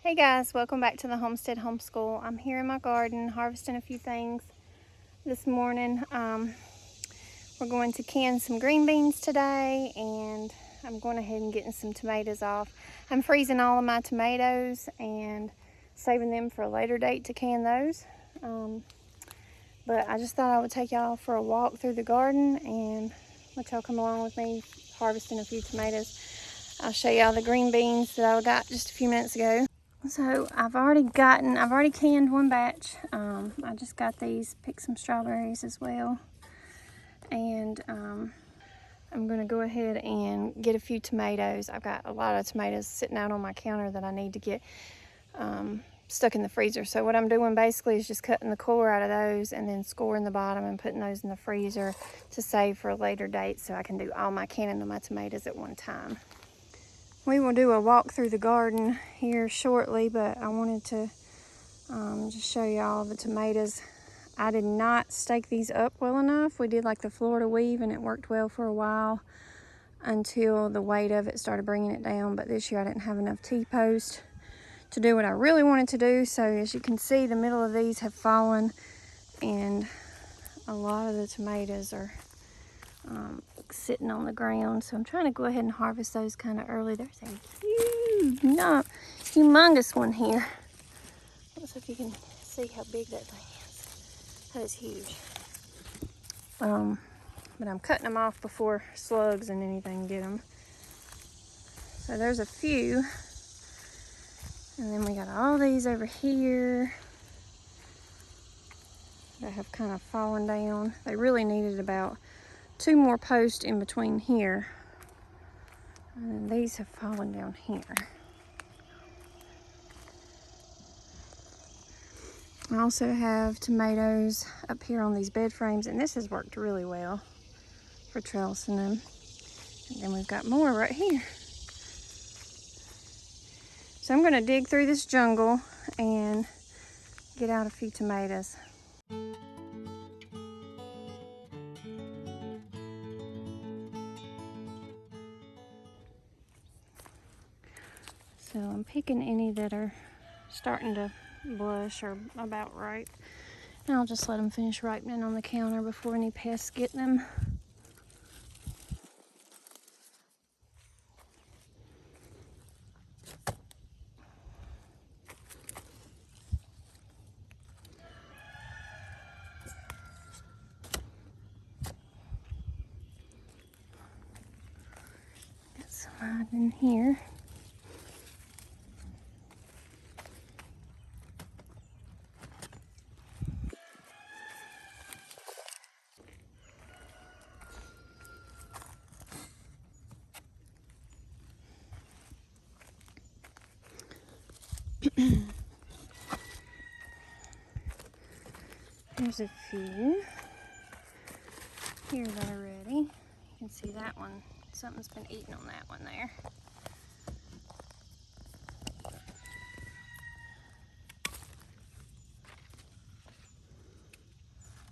Hey guys, welcome back to the Homestead Homeschool. I'm here in my garden harvesting a few things this morning. We're going to can some green beans today, and I'm going ahead and getting some tomatoes off. I'm freezing all of my tomatoes and saving them for a later date to can those. But I just thought I would take y'all for a walk through the garden and let y'all come along with me harvesting a few tomatoes. I'll show y'all the green beans that I got just a few minutes ago. So I've already canned one batch. I just got these, picked some strawberries as well. And I'm gonna go ahead and get a few tomatoes. I've got a lot of tomatoes sitting out on my counter that I need to get stuck in the freezer. So what I'm doing basically is just cutting the core out of those and then scoring the bottom and putting those in the freezer to save for a later date so I can do all my canning of my tomatoes at one time. We will do a walk through the garden here shortly, but I wanted to just show y'all the tomatoes. I did not stake these up well enough. We did like the Florida weave and it worked well for a while until the weight of it started bringing it down. But this year I didn't have enough T-post to do what I really wanted to do. So as you can see, the middle of these have fallen and a lot of the tomatoes are sitting on the ground. So I'm trying to go ahead and harvest those kind of early. There's a huge, humongous one here. Let's see if you can see how big that thing is. That is huge. But I'm cutting them off before slugs and anything get them. So there's a few. And then we got all these over here that have kind of fallen down. They really needed about 2 more posts in between here. And then these have fallen down here. I also have tomatoes up here on these bed frames, and this has worked really well for trellising them. And then we've got more right here. So I'm gonna dig through this jungle and get out a few tomatoes. So I'm picking any that are starting to blush or about ripe. And I'll just let them finish ripening on the counter before any pests get them. Got some right in here. There's a few here that are ready. You can see that one. Something's been eating on that one there.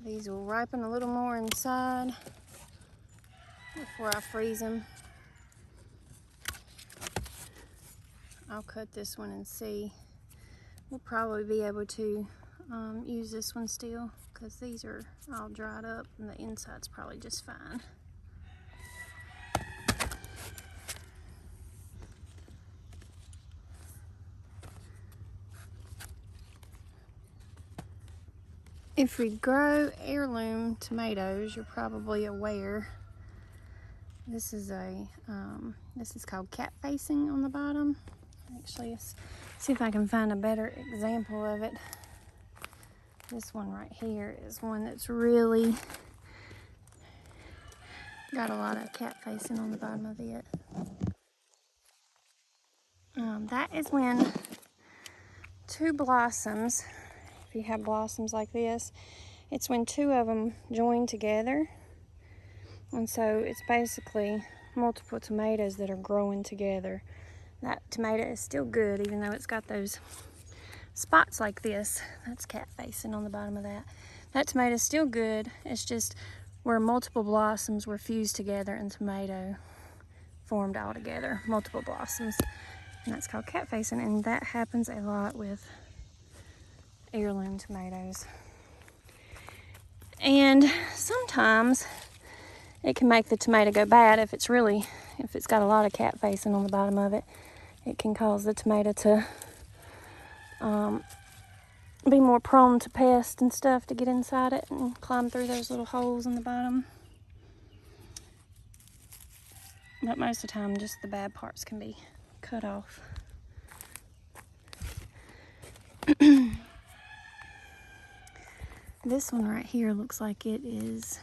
These will ripen a little more inside before I freeze them. I'll cut this one and see. We'll probably be able to use this one still because these are all dried up and the inside's probably just fine. If we grow heirloom tomatoes, you're probably aware this is called cat facing on the bottom. Actually, let's see if I can find a better example of it. This one right here is one that's really got a lot of cat facing on the bottom of it. That is when 2 blossoms, if you have blossoms like this, it's when 2 of them join together. And so it's basically multiple tomatoes that are growing together. That tomato is still good, even though it's got those spots like this. That's cat facing on the bottom of that. That tomato is still good. It's just where multiple blossoms were fused together and tomato formed all together. Multiple blossoms. And that's called cat facing, and that happens a lot with heirloom tomatoes. And sometimes it can make the tomato go bad if it's got a lot of cat facing on the bottom of it. It can cause the tomato to be more prone to pests and stuff to get inside it and climb through those little holes in the bottom. But most of the time, just the bad parts can be cut off. This one right here looks like it is,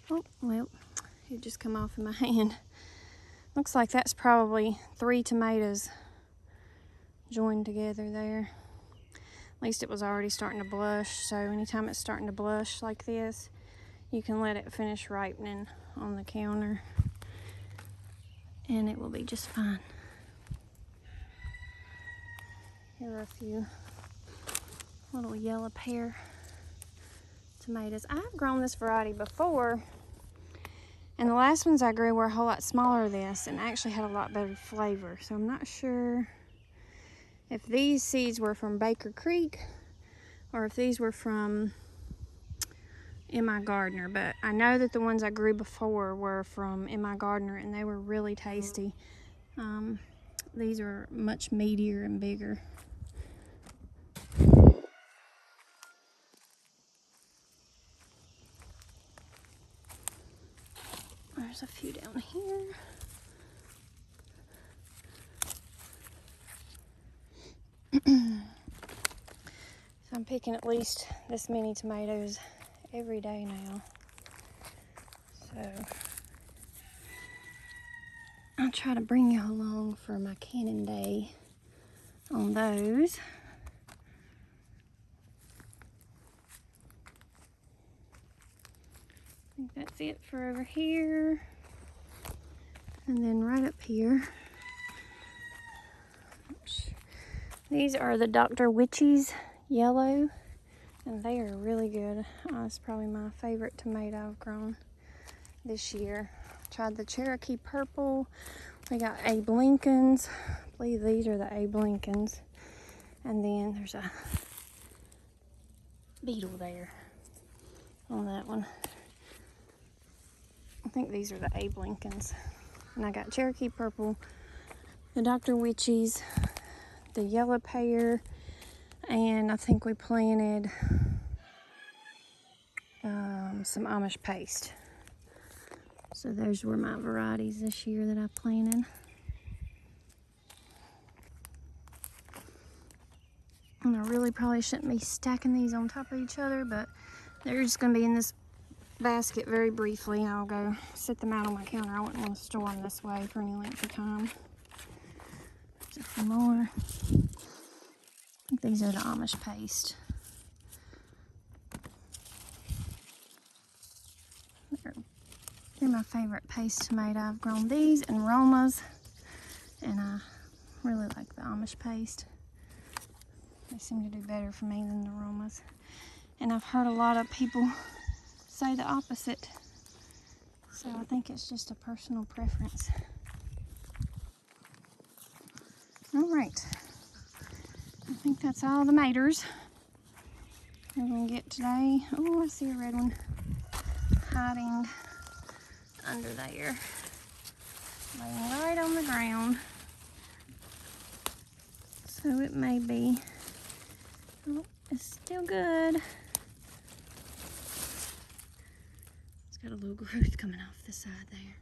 oh, well, it just come off in my hand. Looks like that's probably 3 tomatoes joined together there. At least it was already starting to blush, so anytime it's starting to blush like this, you can let it finish ripening on the counter and it will be just fine. Here are a few little yellow pear tomatoes. I've grown this variety before, and the last ones I grew were a whole lot smaller than this and actually had a lot better flavor. So I'm not sure if these seeds were from Baker Creek or if these were from M.I. Gardner, but I know that the ones I grew before were from M.I. Gardner and they were really tasty. These are much meatier and bigger. There's a few down here. So I'm picking at least this many tomatoes every day now. So I'll try to bring you along for my canning day on those. I think that's it for over here. And then right up here, these are the Dr. Witchy's yellow, and they are really good. It's probably my favorite tomato I've grown this year. Tried the Cherokee purple. We got Abe Lincolns. I believe these are the Abe Lincolns. And then there's a beetle there on that one. I think these are the Abe Lincolns. And I got Cherokee purple, the Dr. Witchy's, the yellow pear, and I think we planted some Amish paste. So those were my varieties this year that I planted. And I really probably shouldn't be stacking these on top of each other, but they're just going to be in this basket very briefly. I'll go set them out on my counter. I wouldn't want to store them this way for any length of time. There's a few more. I think these are the Amish paste. They're my favorite paste tomato. I've grown these and Romas, and I really like the Amish paste. They seem to do better for me than the Romas. And I've heard a lot of people say the opposite. So I think it's just a personal preference. All right. I think that's all the maters we're going to get today. Oh, I see a red one hiding under there, laying right on the ground. So it may be, oh, it's still good. It's got a little growth coming off the side there.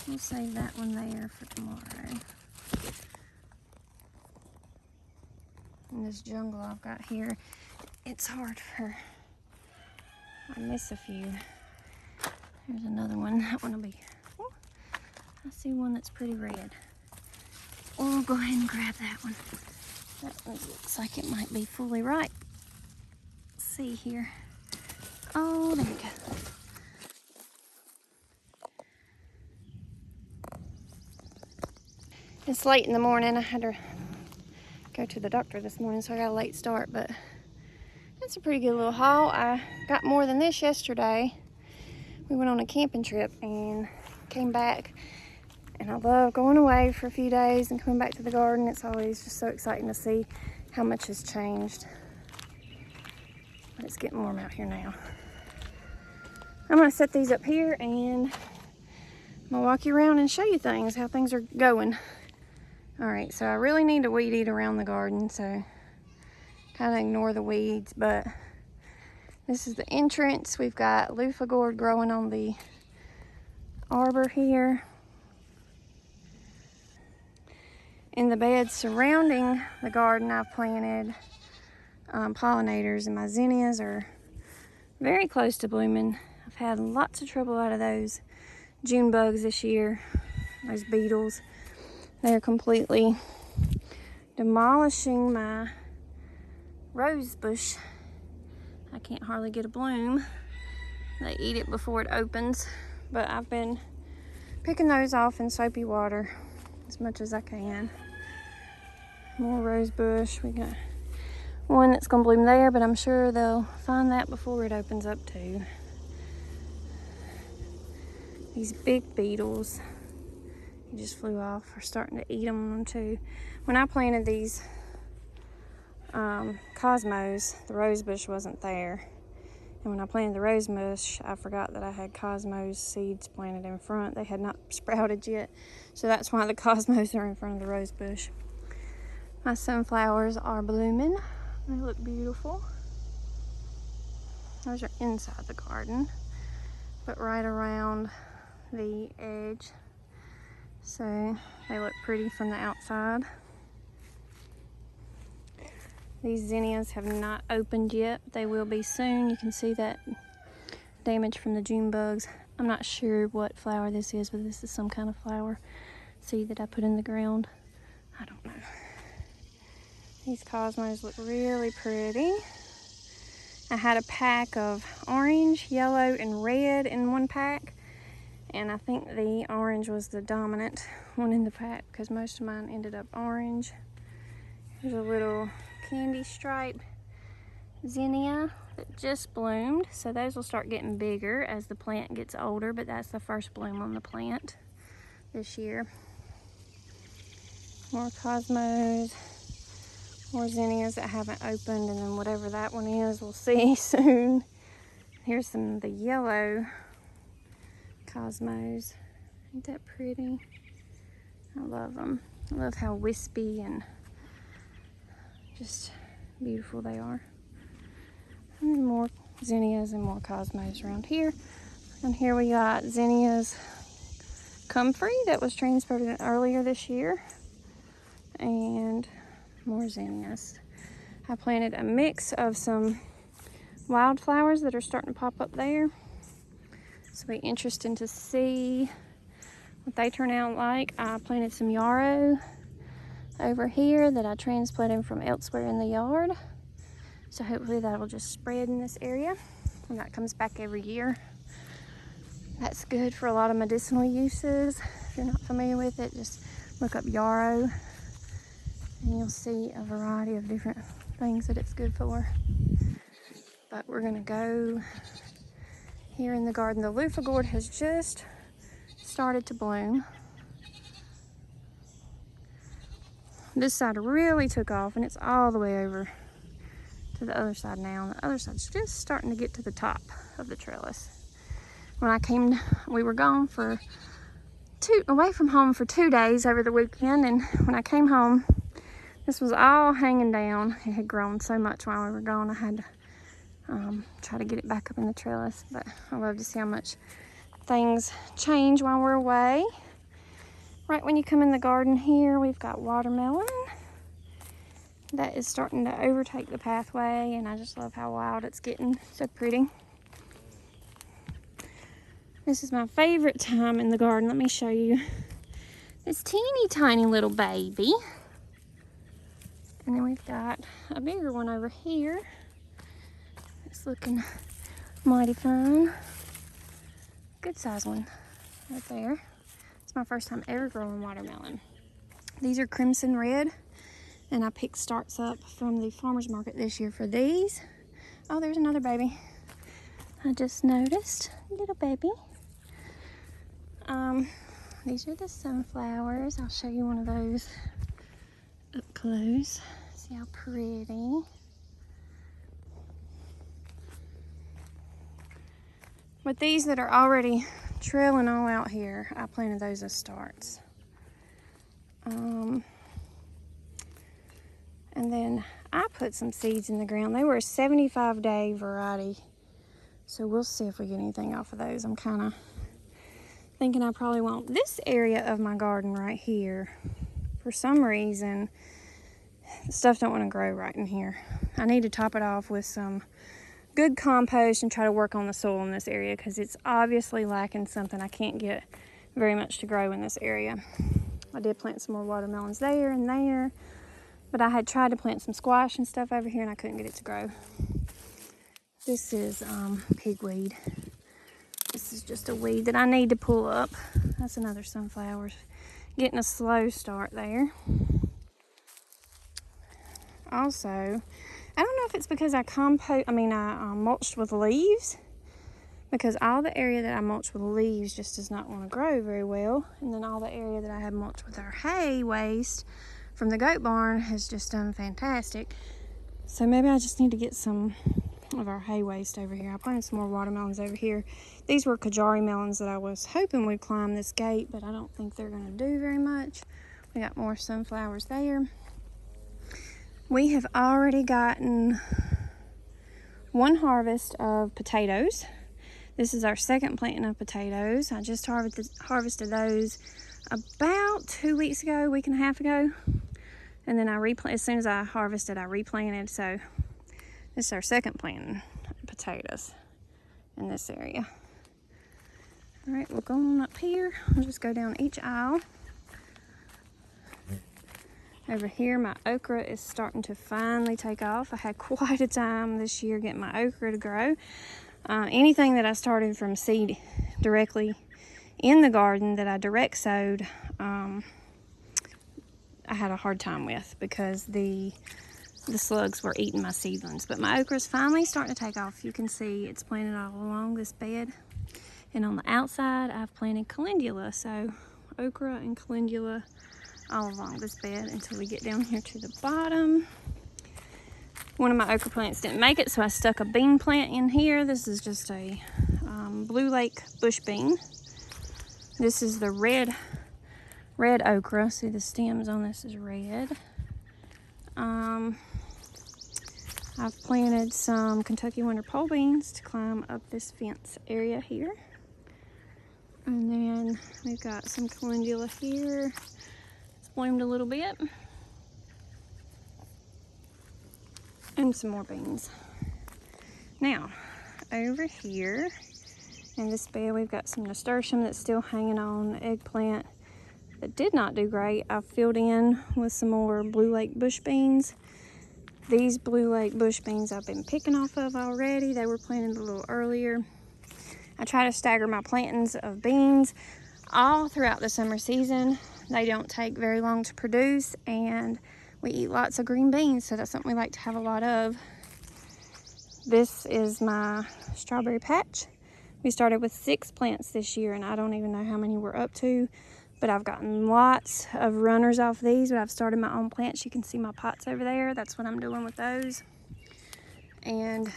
We'll save that one there for tomorrow. And this jungle I've got here, it's hard for, I miss a few. Here's another one. That one will be, oh, I see one that's pretty red. Oh, go ahead and grab that one. That one looks like it might be fully ripe. Let's see here. Oh, there we go. It's late in the morning. I had to go to the doctor this morning, so I got a late start, but that's a pretty good little haul. I got more than this yesterday. We went on a camping trip and came back, and I love going away for a few days and coming back to the garden. It's always just so exciting to see how much has changed. But it's getting warm out here now. I'm gonna set these up here and I'm gonna walk you around and show you things, how things are going. All right, so I really need to weed eat around the garden, so kind of ignore the weeds, but this is the entrance. We've got loofah gourd growing on the arbor here. In the beds surrounding the garden, I've planted pollinators, and my zinnias are very close to blooming. I've had lots of trouble out of those June bugs this year, those beetles. They're completely demolishing my rose bush. I can't hardly get a bloom. They eat it before it opens, but I've been picking those off in soapy water as much as I can. More rose bush. We got one that's gonna bloom there, but I'm sure they'll find that before it opens up too. These big beetles, he just flew off, are starting to eat them too. When I planted these cosmos, the rose bush wasn't there. And when I planted the rose bush, I forgot that I had cosmos seeds planted in front. They had not sprouted yet. So that's why the cosmos are in front of the rose bush. My sunflowers are blooming. They look beautiful. Those are inside the garden, but right around the edge. So they look pretty from the outside. These zinnias have not opened yet. They will be soon. You can see that damage from the June bugs. I'm not sure what flower this is, but this is some kind of flower seed that I put in the ground. I don't know. These cosmos look really pretty. I had a pack of orange, yellow, and red in one pack, and I think the orange was the dominant one in the pack because most of mine ended up orange. Here's a little candy stripe zinnia that just bloomed, so those will start getting bigger as the plant gets older, but that's the first bloom on the plant this year. More cosmos, more zinnias that haven't opened, and then whatever that one is, we'll see soon. Here's some of the yellow cosmos. Ain't that pretty? I love them. I love how wispy and just beautiful they are. And more zinnias and more cosmos around here. And here we got zinnias comfrey that was transplanted earlier this year. And more zinnias. I planted a mix of some wildflowers that are starting to pop up there. So it'll be interesting to see what they turn out like. I planted some yarrow over here that I transplanted from elsewhere in the yard. So hopefully that will just spread in this area. And that comes back every year. That's good for a lot of medicinal uses. If you're not familiar with it, just look up yarrow and you'll see a variety of different things that it's good for. But we're gonna go here in the garden. The loofah gourd has just started to bloom. This side really took off, and it's all the way over to the other side now. And the other side's just starting to get to the top of the trellis. When I came, we were gone for away from home for 2 days over the weekend, and when I came home, this was all hanging down. It had grown so much while we were gone. I had to try to get it back up in the trellis, but I love to see how much things change while we're away. Right when you come in the garden here, we've got watermelon that is starting to overtake the pathway, and I just love how wild it's getting. So pretty. This is my favorite time in the garden. Let me show you this teeny tiny little baby. And then we've got a bigger one over here. It's looking mighty fine. Good size one right there. It's my first time ever growing watermelon. These are crimson red, and I picked starts up from the farmer's market this year for these. Oh, there's another baby. I just noticed, little baby. These are the sunflowers. I'll show you one of those up close. See how pretty. But these that are already trailing all out here, I planted those as starts. And then I put some seeds in the ground. They were a 75-day variety. So we'll see if we get anything off of those. I'm kind of thinking I probably won't. This area of my garden right here, for some reason, stuff don't want to grow right in here. I need to top it off with some good compost and try to work on the soil in this area because it's obviously lacking something. I can't get very much to grow in this area. I did plant some more watermelons there and there, but I had tried to plant some squash and stuff over here and I couldn't get it to grow. This is pigweed. This is just a weed that I need to pull up. That's another sunflower. Getting a slow start there. Also, I don't know if it's because I mulched with leaves, because all the area that I mulched with leaves just does not want to grow very well. And then all the area that I had mulched with our hay waste from the goat barn has just done fantastic. So maybe I just need to get some of our hay waste over here. I planted some more watermelons over here. These were Kajari melons that I was hoping would climb this gate, but I don't think they're going to do very much. We got more sunflowers there. We have already gotten one harvest of potatoes. This is our second planting of potatoes. I just harvested those about 2 weeks ago, week and a half ago. And then as soon as I harvested, I replanted. So this is our second planting of potatoes in this area. All right, we'll go on up here. I'll just go down each aisle. Over here, my okra is starting to finally take off. I had quite a time this year getting my okra to grow. Anything that I started from seed directly in the garden that I direct sowed, I had a hard time with because the slugs were eating my seedlings. But my okra is finally starting to take off. You can see it's planted all along this bed. And on the outside, I've planted calendula. So okra and calendula all along this bed until we get down here to the bottom. One of my okra plants didn't make it, so I stuck a bean plant in here. This is just a Blue Lake bush bean. This is the red okra. See, the stems on this is red. I've planted some Kentucky winter pole beans to climb up this fence area here. And then we've got some calendula here. It's bloomed a little bit. And some more beans. Now, over here in this bed, we've got some nasturtium that's still hanging on, eggplant that did not do great. I've filled in with some more Blue Lake bush beans. These Blue Lake bush beans I've been picking off of already. They were planted a little earlier. I try to stagger my plantings of beans all throughout the summer season. They don't take very long to produce, and we eat lots of green beans, so that's something we like to have a lot of. This is my strawberry patch. We started with 6 plants this year, and I don't even know how many we're up to, but I've gotten lots of runners off these, but I've started my own plants. You can see my pots over there. That's what I'm doing with those. And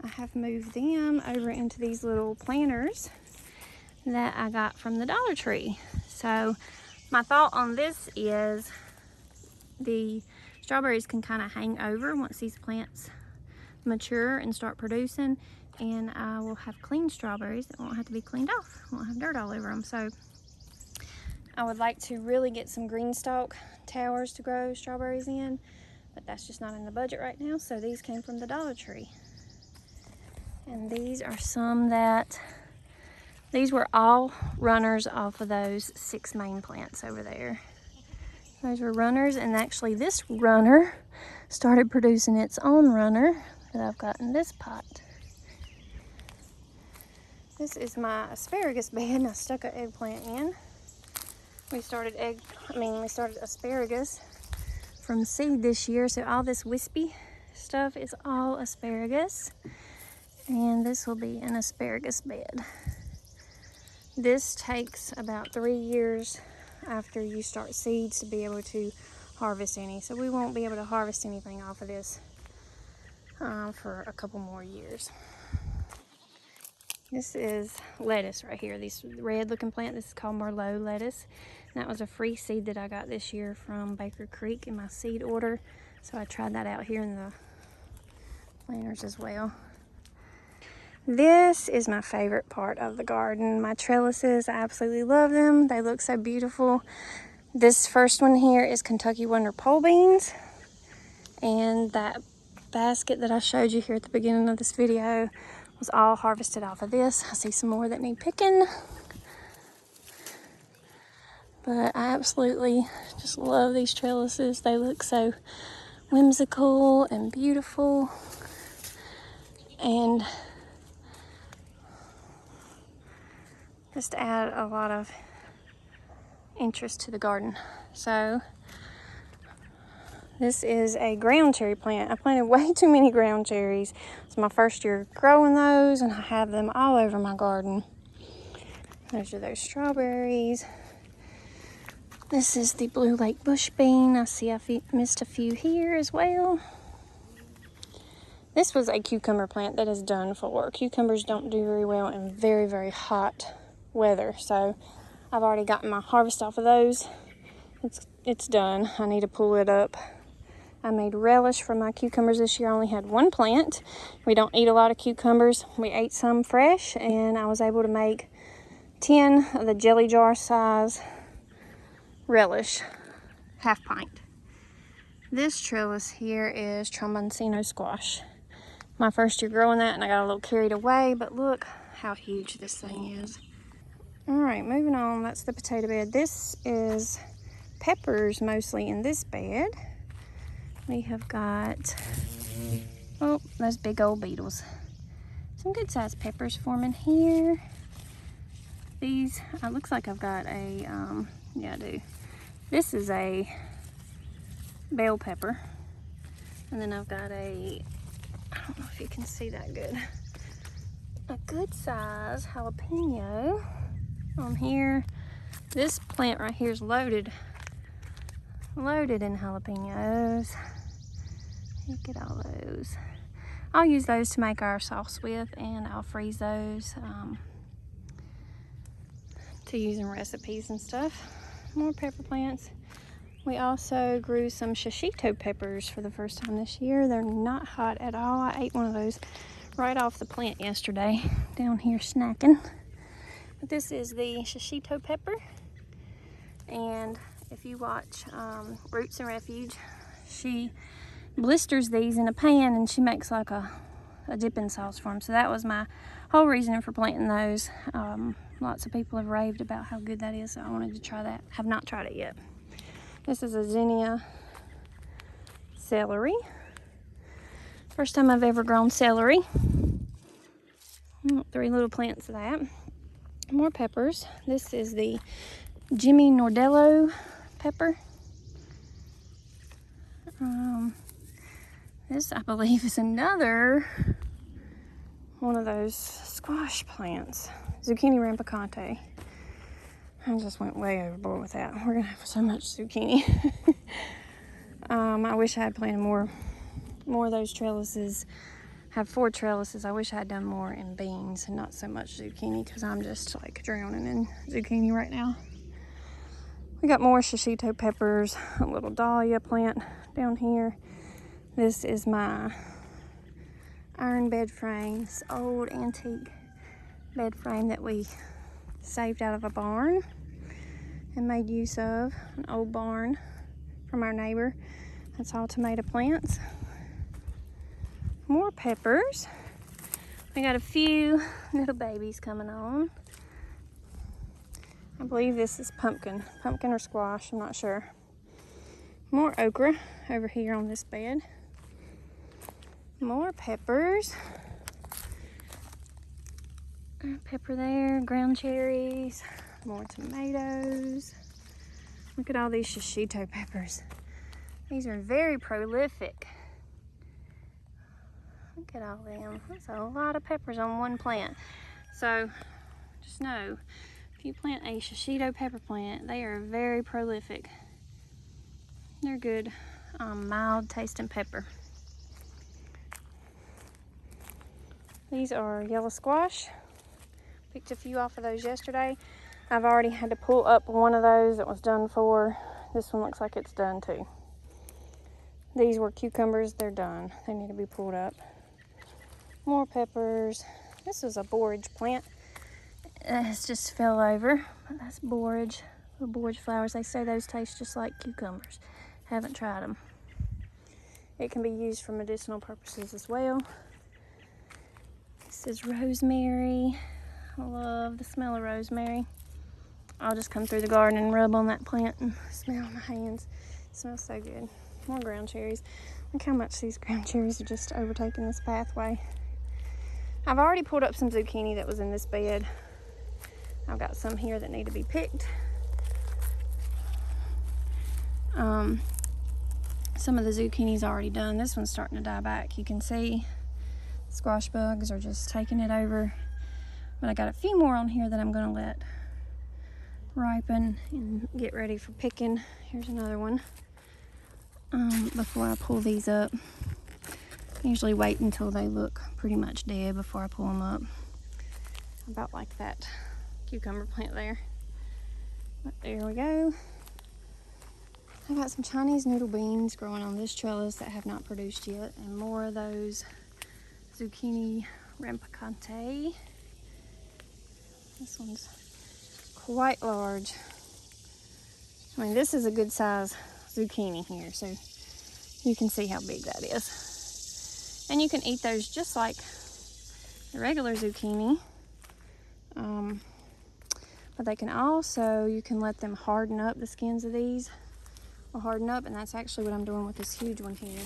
I have moved them over into these little planters that I got from the Dollar Tree. So my thought on this is the strawberries can kind of hang over once these plants mature and start producing, and I will have clean strawberries that won't have to be cleaned off, won't have dirt all over them. So I would like to really get some green stalk towers to grow strawberries in, but that's just not in the budget right now, so these came from the Dollar Tree. And these are some that, these were all runners off of those 6 main plants over there. Those were runners, and actually this runner started producing its own runner that I've got in this pot. This is my asparagus bed, and I stuck an eggplant in. We started asparagus from seed this year, so all this wispy stuff is all asparagus. And this will be an asparagus bed. This takes about 3 years after you start seeds to be able to harvest any. So we won't be able to harvest anything off of this for a couple more years. This is lettuce right here, this red looking plant. This is called Merlot lettuce. And that was a free seed that I got this year from Baker Creek in my seed order. So I tried that out here in the planters as well. This is my favorite part of the garden. My trellises, I absolutely love them. They look so beautiful. This first one here is Kentucky Wonder pole beans. And that basket that I showed you here at the beginning of this video was all harvested off of this. I see some more that need picking. But I absolutely just love these trellises. They look so whimsical and beautiful. And just add a lot of interest to the garden. So this is a ground cherry plant. I planted way too many ground cherries. It's my first year growing those, and I have them all over my garden. Those are those strawberries. This is the Blue Lake bush bean. I see I missed a few here as well. This was a cucumber plant that is done for. Cucumbers don't do very well in very, very hot weather. So I've already gotten my harvest off of those. It's done. I need to pull it up. I made relish from my cucumbers this year. I only had one plant. We don't eat a lot of cucumbers. We ate some fresh, and I was able to make 10 of the jelly jar size relish, half pint. This trellis here is Tromboncino squash. My first year growing that, and I got a little carried away, but look how huge this thing is. All right, moving on. That's the potato bed. This is peppers mostly in this bed. We have got, oh, those big old beetles. Some good sized peppers forming here. These, it looks like I've got a, yeah I do. This is a bell pepper. And then I've got a, I don't know if you can see that good, a good size jalapeno on here. This plant right here is loaded in jalapenos. Look at all those. I'll use those to make our sauce with, and I'll freeze those to use in recipes and stuff. More pepper plants. We also grew some shishito peppers for the first time this year. They're not hot at all. I ate one of those right off the plant yesterday down here snacking. But this is the shishito pepper. And if you watch Roots and Refuge, she blisters these in a pan and she makes like a dipping sauce for them. So that was my whole reason for planting those. Lots of people have raved about how good that is, so I wanted to try that. Have not tried it yet. This is a zinnia celery. First time I've ever grown celery. 3 little plants of that. More peppers. This is the Jimmy Nordello pepper. This, I believe, is another one of those squash plants. Zucchini rampicante. I just went way overboard with that. We're gonna have so much zucchini. I wish I had planted more of those trellises. I have 4 trellises. I wish I had done more in beans and not so much zucchini, because I'm just like drowning in zucchini right now. We got more shishito peppers, a little dahlia plant down here. This is my iron bed frame, this old antique bed frame that we saved out of a barn and made use of, an old barn from our neighbor. That's all tomato plants. More peppers. We got a few little babies coming on. I believe this is pumpkin or squash, I'm not sure. More okra over here on this bed. More peppers. Pepper there, ground cherries, more tomatoes. Look at all these shishito peppers. These are very prolific. Look at all them. That's a lot of peppers on one plant. So just know, if you plant a shishito pepper plant, they are very prolific. They're good, mild tasting pepper. These are yellow squash. Picked a few off of those yesterday. I've already had to pull up one of those that was done for. This one looks like it's done too. These were cucumbers, they're done. They need to be pulled up. More peppers. This is a borage plant. It has just fell over, but that's borage. The borage flowers, they say those taste just like cucumbers. Haven't tried them. It can be used for medicinal purposes as well. This is rosemary. I love the smell of rosemary. I'll just come through the garden and rub on that plant and smell my hands. It smells so good. More ground cherries. Look how much these ground cherries are just overtaking this pathway. I've already pulled up some zucchini that was in this bed. I've got some here that need to be picked. Some of the zucchini's already done. This one's starting to die back. You can see squash bugs are just taking it over. But I got a few more on here that I'm gonna let ripen and get ready for picking. Here's another one. Before I pull these up, I usually wait until they look pretty much dead before I pull them up. About like that cucumber plant there. But there we go. I got some Chinese noodle beans growing on this trellis that have not produced yet, and more of those zucchini rampicante. This one's quite large. I mean, this is a good size zucchini here, so you can see how big that is. And you can eat those just like the regular zucchini. But they can also, you can let them harden up. The skins of these will harden up, and that's actually what I'm doing with this huge one here.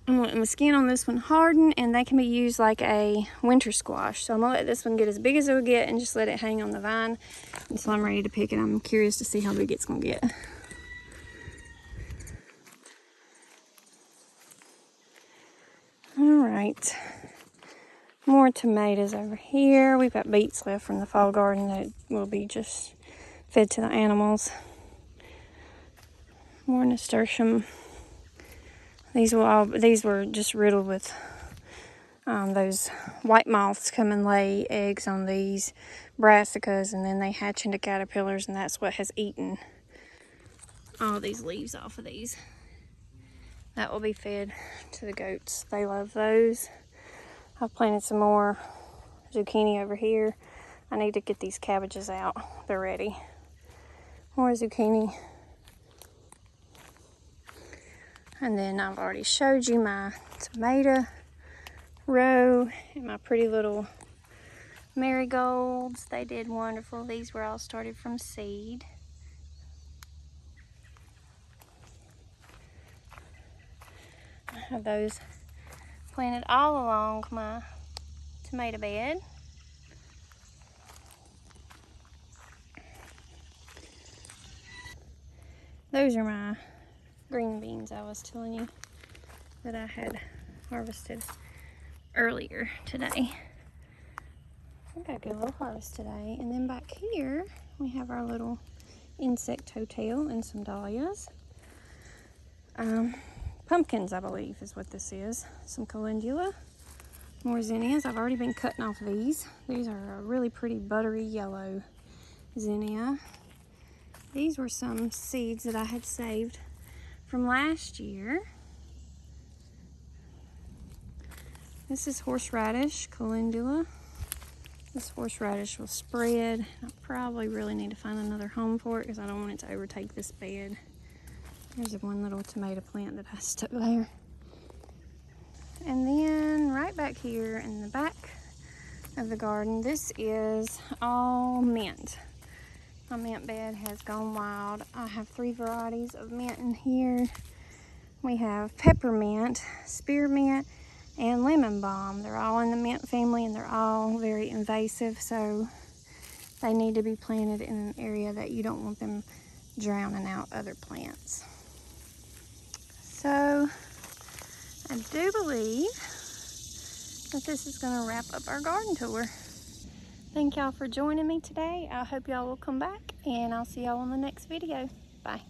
I'm letting the skin on this one harden, and they can be used like a winter squash. So I'm gonna let this one get as big as it will get and just let it hang on the vine until I'm ready to pick it. I'm curious to see how big it's gonna get. All right, more tomatoes over here. We've got beets left from the fall garden that will be just fed to the animals. More nasturtium. These were just riddled with those white moths come and lay eggs on these brassicas, and then they hatch into caterpillars, and that's what has eaten all these leaves off of these. That will be fed to the goats. They love those. I've planted some more zucchini over here. I need to get these cabbages out. They're ready. More zucchini. And then I've already showed you my tomato row and my pretty little marigolds. They did wonderful. These were all started from seed. I have those planted all along my tomato bed. Those are my green beans I was telling you that I had harvested earlier today. We got a good little harvest today. And then back here we have our little insect hotel and some dahlias. Pumpkins, I believe, is what this is. Some calendula, more zinnias. I've already been cutting off these. These are a really pretty buttery yellow zinnia. These were some seeds that I had saved from last year. This is horseradish, calendula. This horseradish will spread. I probably really need to find another home for it because I don't want it to overtake this bed. There's one little tomato plant that I stuck there. And then right back here in the back of the garden, this is all mint. My mint bed has gone wild. I have 3 varieties of mint in here. We have peppermint, spearmint, and lemon balm. They're all in the mint family, and they're all very invasive, so they need to be planted in an area that you don't want them drowning out other plants. So I do believe that this is going to wrap up our garden tour. Thank y'all for joining me today. I hope y'all will come back, and I'll see y'all on the next video. Bye.